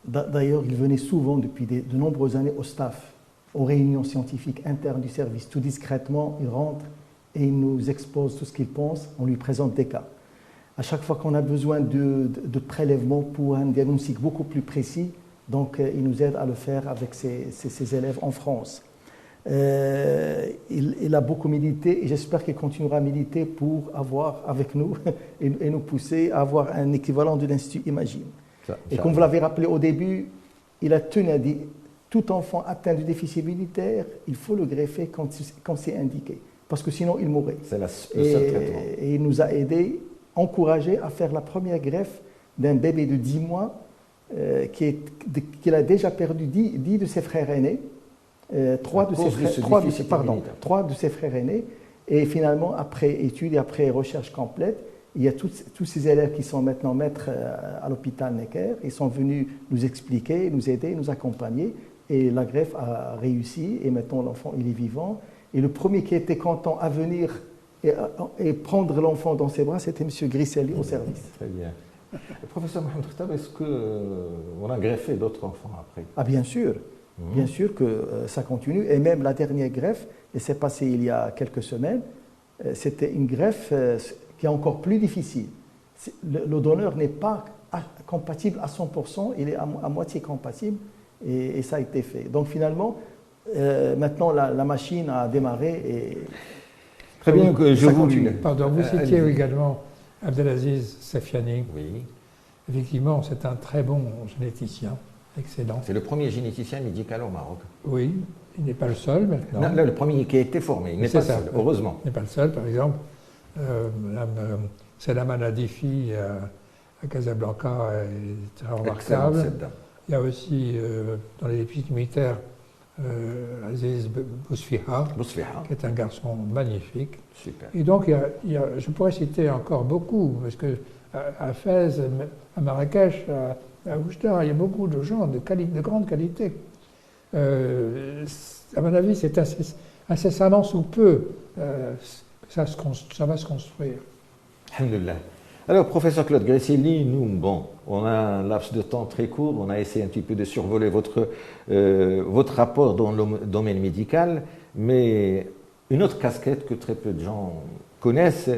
D'ailleurs, il venait souvent depuis de nombreuses années au staff, aux réunions scientifiques internes du service. Tout discrètement, il rentre et il nous expose tout ce qu'il pense, on lui présente des cas. À chaque fois qu'on a besoin de prélèvements pour un diagnostic beaucoup plus précis, donc il nous aide à le faire avec ses élèves en France. Il a beaucoup milité et j'espère qu'il continuera à militer pour avoir avec nous et nous pousser à avoir un équivalent de l'Institut Imagine. Et comme vous l'avez rappelé au début, il a tenu à dire tout enfant atteint du déficit immunitaire, il faut le greffer quand c'est indiqué, parce que sinon il mourrait. C'est le seul traitement. Et il nous a aidés, encouragés à faire la première greffe d'un bébé de 10 mois qu'il a déjà perdu 10 de ses frères aînés, 3 de ses frères aînés, et finalement, après études et après recherche complète, il y a tous ces élèves qui sont maintenant maîtres à l'hôpital Necker. Ils sont venus nous expliquer, nous aider, nous accompagner. Et la greffe a réussi. Et maintenant, l'enfant, il est vivant. Et le premier qui était content à venir et prendre l'enfant dans ses bras, c'était M. Grisselli au service. Très bien. Le professeur Mohamed Khattab, est-ce qu'on a greffé d'autres enfants après? Ah, bien sûr. Bien sûr que ça continue. Et même la dernière greffe, et c'est passé il y a quelques semaines, c'était une greffe qui est encore plus difficile. Le donneur n'est pas compatible à 100%, il est à moitié compatible et ça a été fait. Donc finalement, maintenant la machine a démarré et très bien que je vous continue. Pardon, vous citiez également Abdelaziz Sefiani. Oui. Effectivement, c'est un très bon généticien, excellent. C'est le premier généticien médical au Maroc. Oui, il n'est pas le seul maintenant. Non, là, le premier qui a été formé, il n'est pas le seul, heureusement. Il n'est pas le seul, par exemple. Salama Nadifi à Casablanca est très remarquable. Il y a aussi dans les épices militaires Aziz Bousfiha, qui est un garçon magnifique. Super. Et donc je pourrais citer encore beaucoup, parce que à Fès, à Marrakech, à Oujda, il y a beaucoup de gens de grande qualité. À mon avis, c'est incessamment sous peu. Ça va se construire. Alhamdulillah. Alors, professeur Claude Grisselli, nous, on a un laps de temps très court, on a essayé un petit peu de survoler votre rapport dans le domaine médical, mais une autre casquette que très peu de gens connaissent,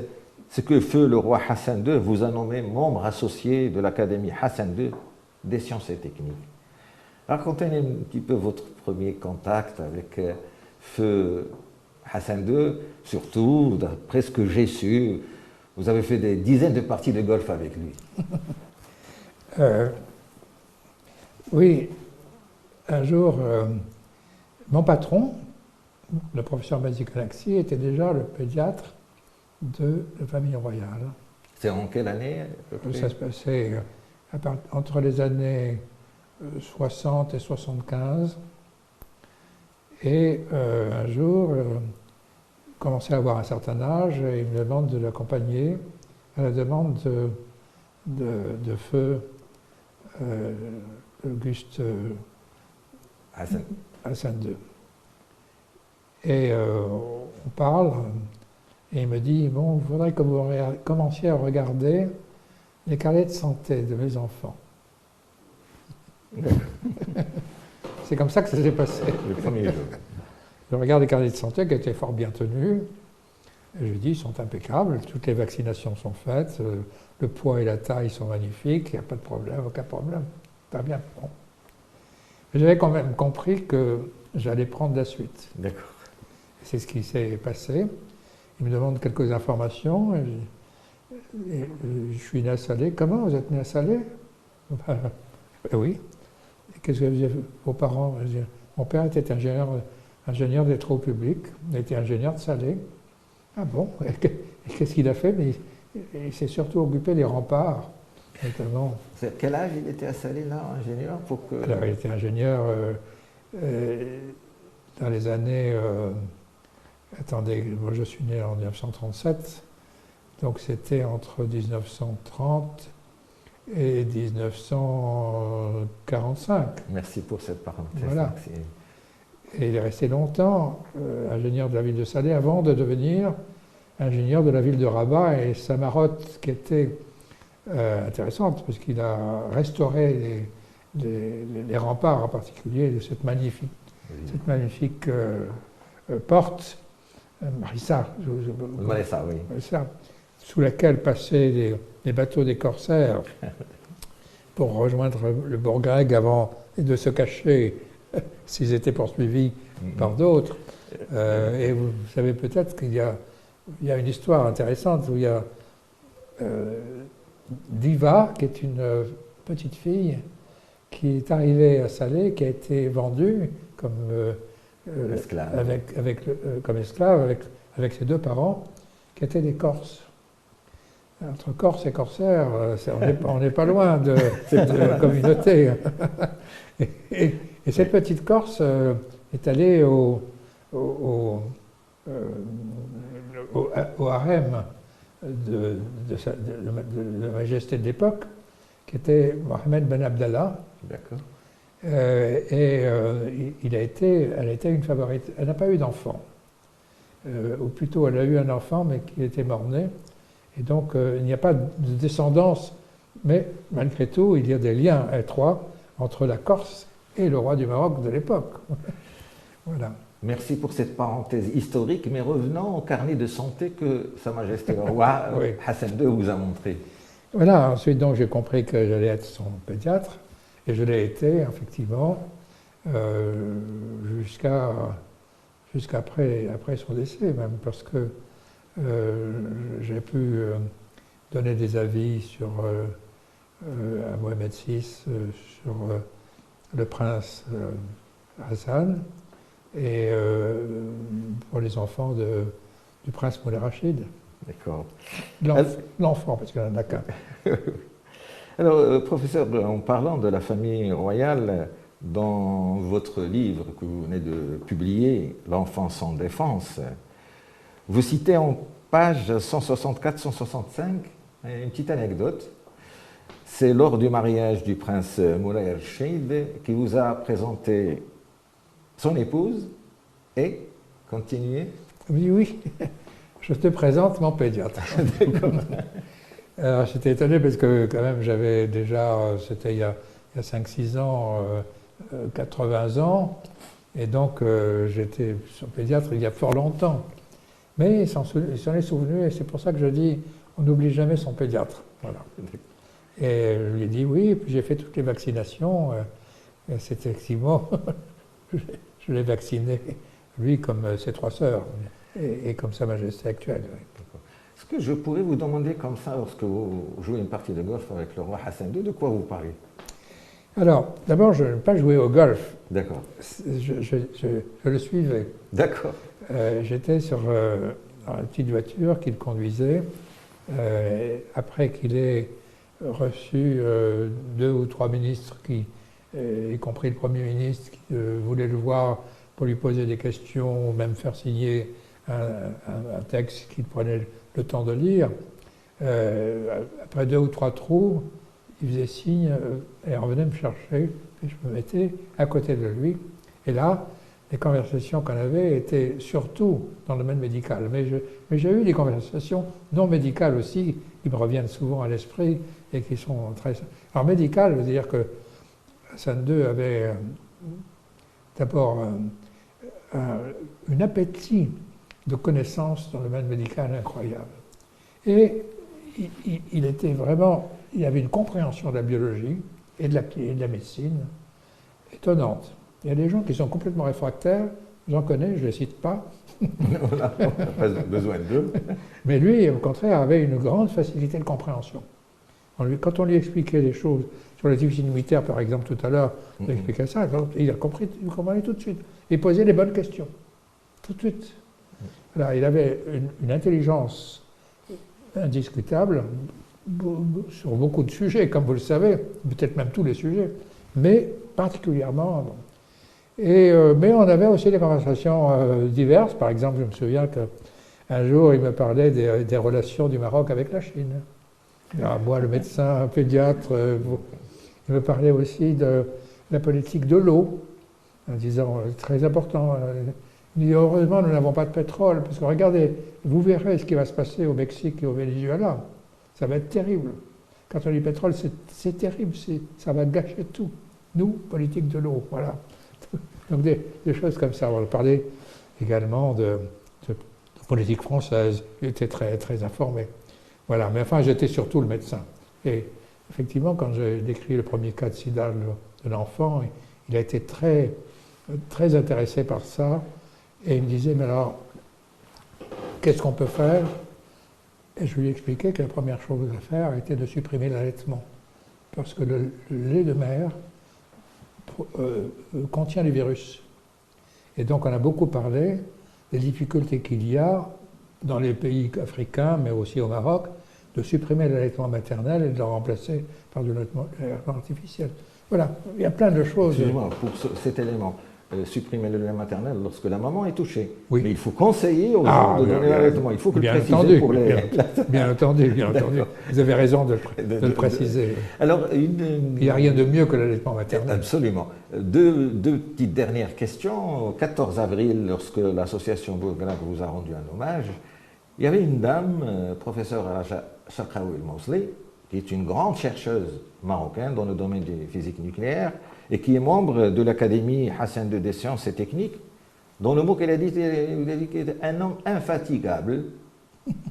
c'est que feu le roi Hassan II vous a nommé membre associé de l'Académie Hassan II des sciences et techniques. Racontez-nous un petit peu votre premier contact avec feu Hassan II, surtout, d'après ce que j'ai su, vous avez fait des dizaines de parties de golf avec lui. Oui, un jour, mon patron, le professeur Mazzi-Conaxi, était déjà le pédiatre de la famille royale. C'est en quelle année? Ça se passait entre les années 60 et 75. Et un jour, commençait à avoir un certain âge et il me demande de l'accompagner à la demande de feu Auguste Hassan II. Et on parle et il me dit, bon, il faudrait que vous commenciez à regarder les carnets de santé de mes enfants. C'est comme ça que ça s'est passé. Le premier jour. Je regarde les carnets de santé qui étaient fort bien tenus. Et je dis, ils sont impeccables, toutes les vaccinations sont faites, le poids et la taille sont magnifiques, il n'y a pas de problème, aucun problème. Pas bien. Bon. J'avais quand même compris que j'allais prendre la suite. D'accord. C'est ce qui s'est passé. Il me demande quelques informations. Et je suis né à Salé. Comment vous êtes né à Salé? Oui. Qu'est-ce que vous avez vos parents? Mon père était ingénieur des travaux publics, il était ingénieur de Salé. Ah bon? Et qu'est-ce qu'il a fait? Mais il s'est surtout occupé des remparts, notamment. Quel âge il était à Salé, là, ingénieur Alors, il était ingénieur dans les années... attendez, moi je suis né en 1937, donc c'était entre 1930 et 1945. Merci pour cette parenthèse. Voilà. Et il est resté longtemps ingénieur de la ville de Salé avant de devenir ingénieur de la ville de Rabat. Et sa marotte qui était intéressante, parce qu'il a restauré les remparts en particulier de cette magnifique porte, Marissa, oui. Sous laquelle passaient les bateaux des corsaires pour rejoindre le Bourgogne avant de se cacher s'ils étaient poursuivis par d'autres. Et vous savez peut-être qu'il y a une histoire intéressante où il y a Diva, qui est une petite fille qui est arrivée à Salé, qui a été vendue comme Esclave. comme esclave avec ses 2 parents, qui étaient des Corses. Entre Corse et Corsaire, on n'est pas loin de la communauté. Et cette petite Corse est allée au harem de la majesté de l'époque, qui était Mohamed Ben Abdallah. D'accord. Elle a été une favorite. Elle n'a pas eu d'enfant. Ou plutôt, elle a eu un enfant, mais qui était mort-né. Et donc, il n'y a pas de descendance, mais malgré tout, il y a des liens étroits entre la Corse et le roi du Maroc de l'époque. Voilà. Merci pour cette parenthèse historique, mais revenons au carnet de santé que Sa Majesté le roi Oui. Hassan II vous a montré. Voilà, ensuite donc j'ai compris que j'allais être son pédiatre, et je l'ai été, effectivement, jusqu'après son décès même, parce que j'ai pu donner des avis sur à Mohamed VI, sur le prince Hassan, et pour les enfants du prince Moulay Rachid. D'accord. L'enfant, parce qu'il n'y en a qu'un. Alors, professeur, en parlant de la famille royale, dans votre livre que vous venez de publier, L'enfant sans défense, vous citez en page 164-165 une petite anecdote. C'est lors du mariage du prince Moulay Rachid qui vous a présenté son épouse et continuez. Oui, je te présente mon pédiatre. Alors j'étais étonné parce que quand même j'avais déjà, c'était il y a 5-6 ans, 80 ans, et donc j'étais son pédiatre il y a fort longtemps. Mais il s'en est souvenu, et c'est pour ça que je dis, on n'oublie jamais son pédiatre. Voilà. Et je lui ai dit oui, et puis j'ai fait toutes les vaccinations, et c'est effectivement, je l'ai vacciné, lui comme ses 3 sœurs, et comme Sa Majesté actuelle. Oui. Est-ce que je pourrais vous demander comme ça, lorsque vous jouez une partie de golf avec le roi Hassan II, de quoi vous parlez? Alors, d'abord, je n'ai pas joué au golf. D'accord. Je le suivais. D'accord. J'étais dans la petite voiture qu'il conduisait, après qu'il ait reçu 2 ou 3 ministres, y compris le Premier ministre, qui voulaient le voir pour lui poser des questions, ou même faire signer un texte qu'il prenait le temps de lire. Après 2 ou 3 trous, il faisait signe et revenait me chercher, et je me mettais à côté de lui. Et là, les conversations qu'on avait étaient surtout dans le domaine médical. Mais j'ai eu des conversations non médicales aussi, qui me reviennent souvent à l'esprit et qui sont très... Alors médical veut dire que Hassan II avait d'abord un appétit de connaissances dans le domaine médical incroyable. Et il était vraiment... Il avait une compréhension de la biologie et de la médecine étonnante. Il y a des gens qui sont complètement réfractaires, j'en connais, je ne les cite pas. Voilà, on n'a pas besoin d'eux. Mais lui, au contraire, avait une grande facilité de compréhension. Quand on lui expliquait des choses, sur les difficultés militaires par exemple tout à l'heure, on lui expliquait ça, il comprenait tout de suite. Il posait les bonnes questions, tout de suite. Alors, il avait une intelligence indiscutable sur beaucoup de sujets, comme vous le savez, peut-être même tous les sujets, mais particulièrement... mais on avait aussi des conversations diverses. Par exemple, je me souviens qu'un jour, il me parlait des relations du Maroc avec la Chine. Alors, moi, le médecin, pédiatre, il me parlait aussi de la politique de l'eau, en disant, très important, il dit, heureusement, nous n'avons pas de pétrole, parce que regardez, vous verrez ce qui va se passer au Mexique et au Venezuela. Ça va être terrible. Quand on dit pétrole, c'est terrible, ça va gâcher tout. Nous, politique de l'eau, voilà. Donc des choses comme ça. On parlait également de politique française. Il était très, très informé. Voilà. Mais enfin, j'étais surtout le médecin. Et effectivement, quand j'ai décrit le premier cas de sida de l'enfant, il a été très, très intéressé par ça. Et il me disait, mais alors, qu'est-ce qu'on peut faire? Et je lui expliquais que la première chose à faire était de supprimer l'allaitement. Parce que le lait de mère contient les virus. Et donc on a beaucoup parlé des difficultés qu'il y a dans les pays africains, mais aussi au Maroc, de supprimer l'allaitement maternel et de le remplacer par de l'allaitement artificiel. Voilà, il y a plein de choses. Excusez-moi, pour cet élément, supprimer le lait maternel lorsque la maman est touchée. Oui. Mais il faut conseiller aux gens de donner l'allaitement. Il faut que le préciser pour les... Bien entendu. Vous avez raison de le préciser. Alors, il n'y a rien de mieux que l'allaitement maternel. Absolument. Deux petites dernières questions. Au 14 avril, lorsque l'association Bourglag vous a rendu un hommage, il y avait une dame, professeure Raja Chakraoui El-Mousli, qui est une grande chercheuse marocaine dans le domaine de physique nucléaire et qui est membre de l'Académie Hassan II des sciences et techniques, dont le mot qu'elle a dit était un homme infatigable,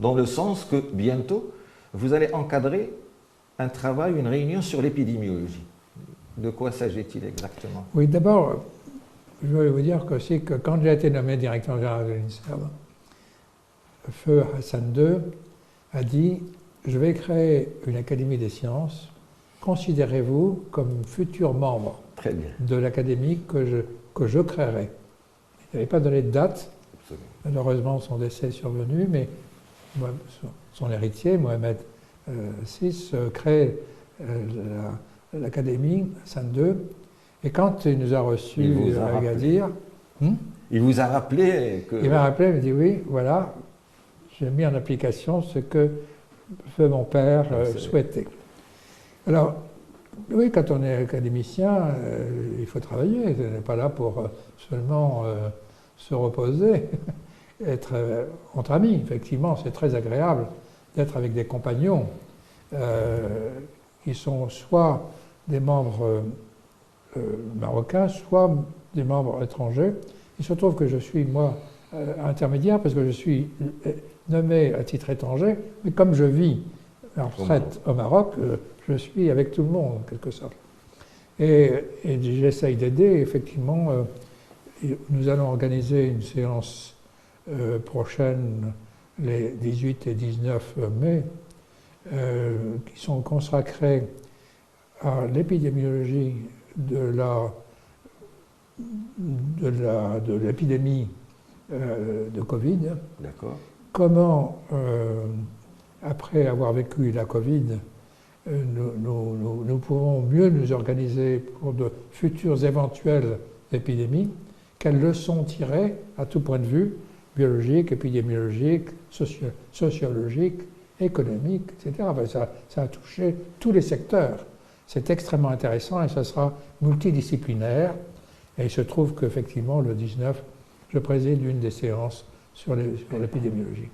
dans le sens que bientôt, vous allez encadrer un travail, une réunion sur l'épidémiologie. De quoi s'agit-il exactement? Oui, d'abord, je voulais vous dire aussi que quand j'ai été nommé directeur général de l'INSERM, Feu Hassan II a dit « Je vais créer une Académie des sciences, considérez-vous comme futur membre de l'Académie que je créerai. » Il n'avait pas donné de date. Absolument. Malheureusement, son décès est survenu, mais son héritier, Mohamed VI, crée l'Académie Hassan II. Et quand il nous a reçus à Agadir... Il vous a rappelé que... Il m'a rappelé, il m'a dit « Oui, voilà, j'ai mis en application ce que feu mon père souhaitait. » Alors, oui, quand on est académicien, il faut travailler. On n'est pas là pour seulement se reposer, être entre amis. Effectivement, c'est très agréable d'être avec des compagnons qui sont soit des membres marocains, soit des membres étrangers. Il se trouve que je suis, moi, intermédiaire parce que je suis nommé à titre étranger, mais comme je vis en retraite au Maroc, je suis avec tout le monde, en quelque sorte. Et j'essaye d'aider, effectivement. Nous allons organiser une séance prochaine, les 18 et 19 mai, qui sont consacrés à l'épidémiologie de l'épidémie de Covid. D'accord. Comment, après avoir vécu la Covid, nous pouvons mieux nous organiser pour de futures éventuelles épidémies, quelles leçons tirer à tout point de vue, biologique, épidémiologique, sociologique, économique, etc. Enfin, ça a touché tous les secteurs. C'est extrêmement intéressant et ça sera multidisciplinaire. Et il se trouve qu'effectivement, le 19, je préside une des séances sur l'épidémiologie.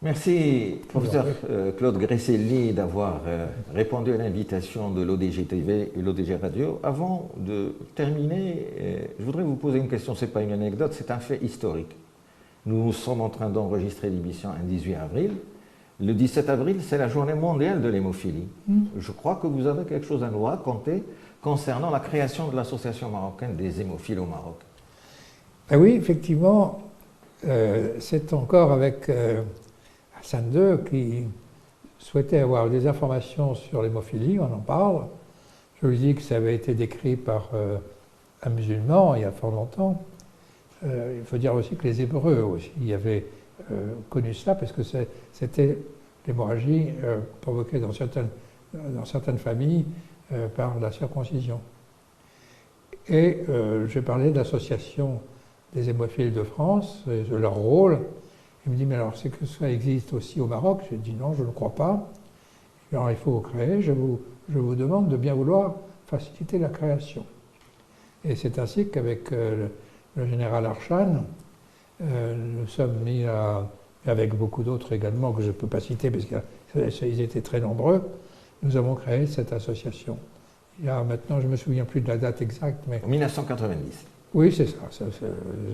Merci, professeur Claude Gresselli, d'avoir répondu à l'invitation de l'ODG TV et l'ODG Radio. Avant de terminer, je voudrais vous poser une question. Ce n'est pas une anecdote, c'est un fait historique. Nous sommes en train d'enregistrer l'émission un 18 avril. Le 17 avril, c'est la journée mondiale de l'hémophilie. Je crois que vous avez quelque chose à nous raconter concernant la création de l'Association marocaine des hémophiles au Maroc. Ah oui, effectivement, c'est encore avec Hassan II qui souhaitait avoir des informations sur l'hémophilie, on en parle. Je lui dis que ça avait été décrit par un musulman il y a fort longtemps. Il faut dire aussi que les Hébreux aussi avaient connu cela parce que c'était l'hémorragie provoquée dans certaines familles par la circoncision. Et j'ai parlé de l'association des hémophiles de France et de leur rôle. Il me dit, mais alors c'est que ça existe aussi au Maroc? J'ai dit non, je ne crois pas. Alors il faut créer, je vous demande de bien vouloir faciliter la création. Et c'est ainsi qu'avec le général Archan, nous sommes mis avec beaucoup d'autres également que je ne peux pas citer parce qu'ils étaient très nombreux, nous avons créé cette association. Il y a maintenant, je ne me souviens plus de la date exacte, mais... En 1990. Oui, c'est ça,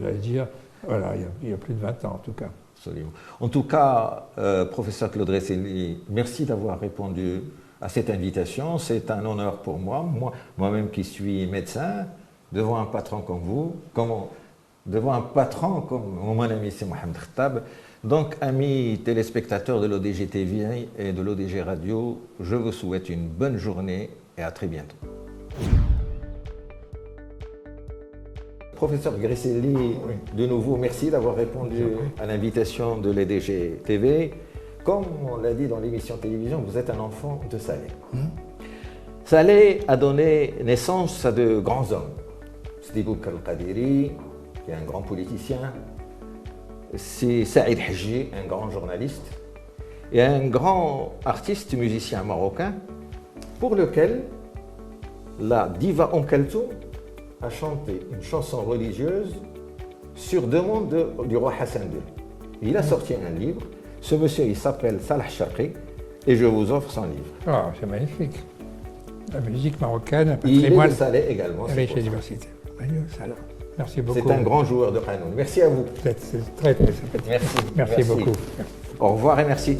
j'allais dire, voilà, il y a plus de 20 ans en tout cas. Absolument. En tout cas, professeur Claude Gresselli, merci d'avoir répondu à cette invitation. C'est un honneur pour moi, moi-même qui suis médecin, devant un patron comme vous. devant un patron comme mon ami c'est Mohamed Khattab. Donc, amis téléspectateurs de l'ODG TV et de l'ODG Radio, je vous souhaite une bonne journée et à très bientôt. Professeur Grisselli, de nouveau, merci d'avoir répondu à l'invitation de l'ODG TV. Comme on l'a dit dans l'émission télévision, vous êtes un enfant de Salé. Salé a donné naissance à de grands hommes. Sidi Bouk Al-Qadiri, qui est un grand politicien, c'est Saïd Hadji, un grand journaliste, et un grand artiste musicien marocain, pour lequel la diva Kaltoum a chanté une chanson religieuse sur demande du roi Hassan II. Il a sorti un livre. Ce monsieur, il s'appelle Salah Sharqi, et je vous offre son livre. Ah, c'est magnifique. La musique marocaine, un Il est patrimoine de Salé également. riche et diversité. Merci beaucoup. C'est un grand joueur de Qanoun. Merci à vous. C'est très, très sympathique. Merci. Merci beaucoup. Au revoir et merci.